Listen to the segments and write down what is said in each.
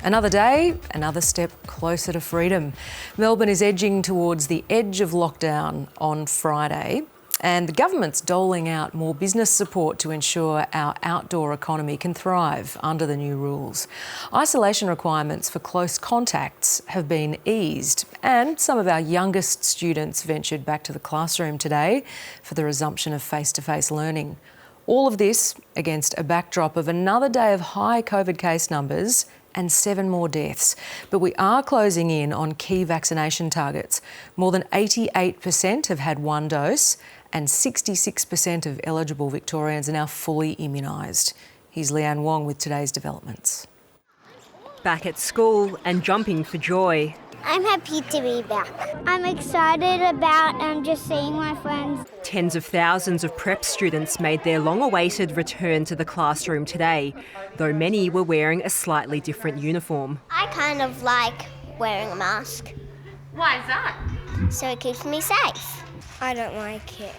Another day, another step closer to freedom. Melbourne is edging towards the edge of lockdown on Friday, and the government's doling out more business support to ensure our outdoor economy can thrive under the new rules. Isolation requirements for close contacts have been eased, and some of our youngest students ventured back to the classroom today for the resumption of face-to-face learning. All of this against a backdrop of another day of high COVID case numbers and 7 more deaths. But we are closing in on key vaccination targets. More than 88% have had 1 dose and 66% of eligible Victorians are now fully immunised. Here's Leanne Wong with today's developments. Back at school and jumping for joy. I'm happy to be back. I'm excited about just seeing my friends. Tens of thousands of prep students made their long-awaited return to the classroom today, though many were wearing a slightly different uniform. I kind of like wearing a mask. Why is that? So it keeps me safe. I don't like it.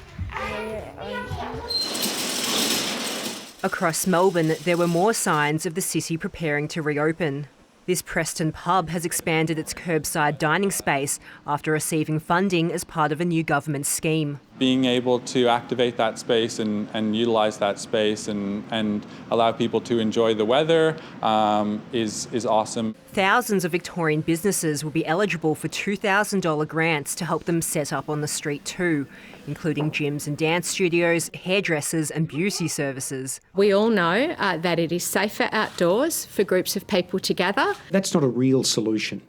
Across Melbourne, there were more signs of the city preparing to reopen. This Preston pub has expanded its curbside dining space after receiving funding as part of a new government scheme. Being able to activate that space and utilise that space and allow people to enjoy the weather is awesome. Thousands of Victorian businesses will be eligible for $2,000 grants to help them set up on the street too, including gyms and dance studios, hairdressers and beauty services. We all know that it is safer outdoors for groups of people to gather. That's not a real solution.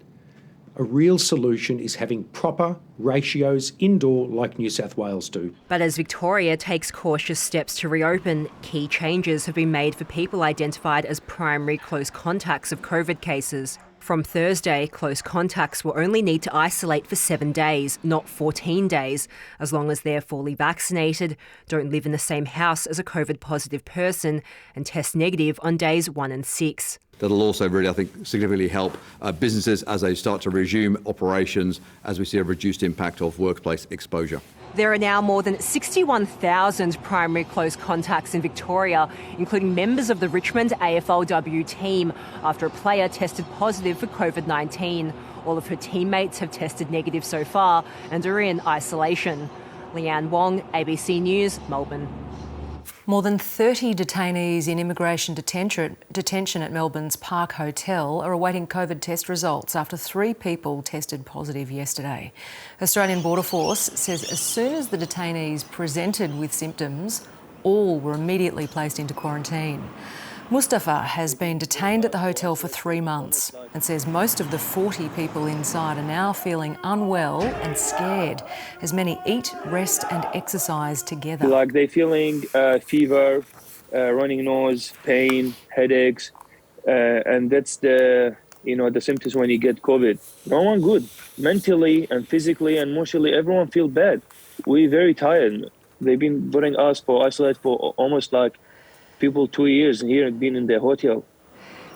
A real solution is having proper ratios indoor like New South Wales do. But as Victoria takes cautious steps to reopen, key changes have been made for people identified as primary close contacts of COVID cases. From Thursday, close contacts will only need to isolate for 7 days, not 14 days, as long as they're fully vaccinated, don't live in the same house as a COVID-positive person, and test negative on days 1 and 6. That'll also really, I think, significantly help businesses as they start to resume operations as we see a reduced impact of workplace exposure. There are now more than 61,000 primary close contacts in Victoria, including members of the Richmond AFLW team, after a player tested positive for COVID-19. All of her teammates have tested negative so far and are in isolation. Leanne Wong, ABC News, Melbourne. More than 30 detainees in immigration detention at Melbourne's Park Hotel are awaiting COVID test results after 3 people tested positive yesterday. Australian Border Force says as soon as the detainees presented with symptoms, all were immediately placed into quarantine. Mustafa has been detained at the hotel for 3 months and says most of the 40 people inside are now feeling unwell and scared as many eat, rest and exercise together. Like they're feeling fever, running nose, pain, headaches, and that's the symptoms when you get COVID. No one good. Mentally and physically and emotionally, everyone feel bad. We're very tired. They've been putting us for isolate for almost like people 2 years here and been in the hotel.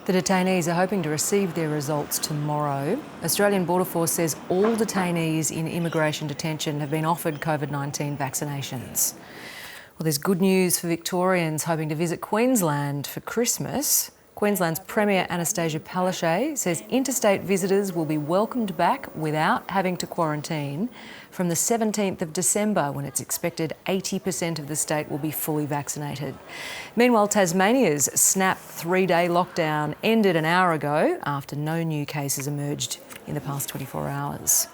The detainees are hoping to receive their results tomorrow. Australian Border Force says all detainees in immigration detention have been offered COVID-19 vaccinations. Well, there's good news for Victorians hoping to visit Queensland for Christmas. Queensland's Premier Anastasia Palaszczuk says interstate visitors will be welcomed back without having to quarantine from the 17th of December, when it's expected 80% of the state will be fully vaccinated. Meanwhile, Tasmania's snap 3-day lockdown ended an hour ago after no new cases emerged in the past 24 hours.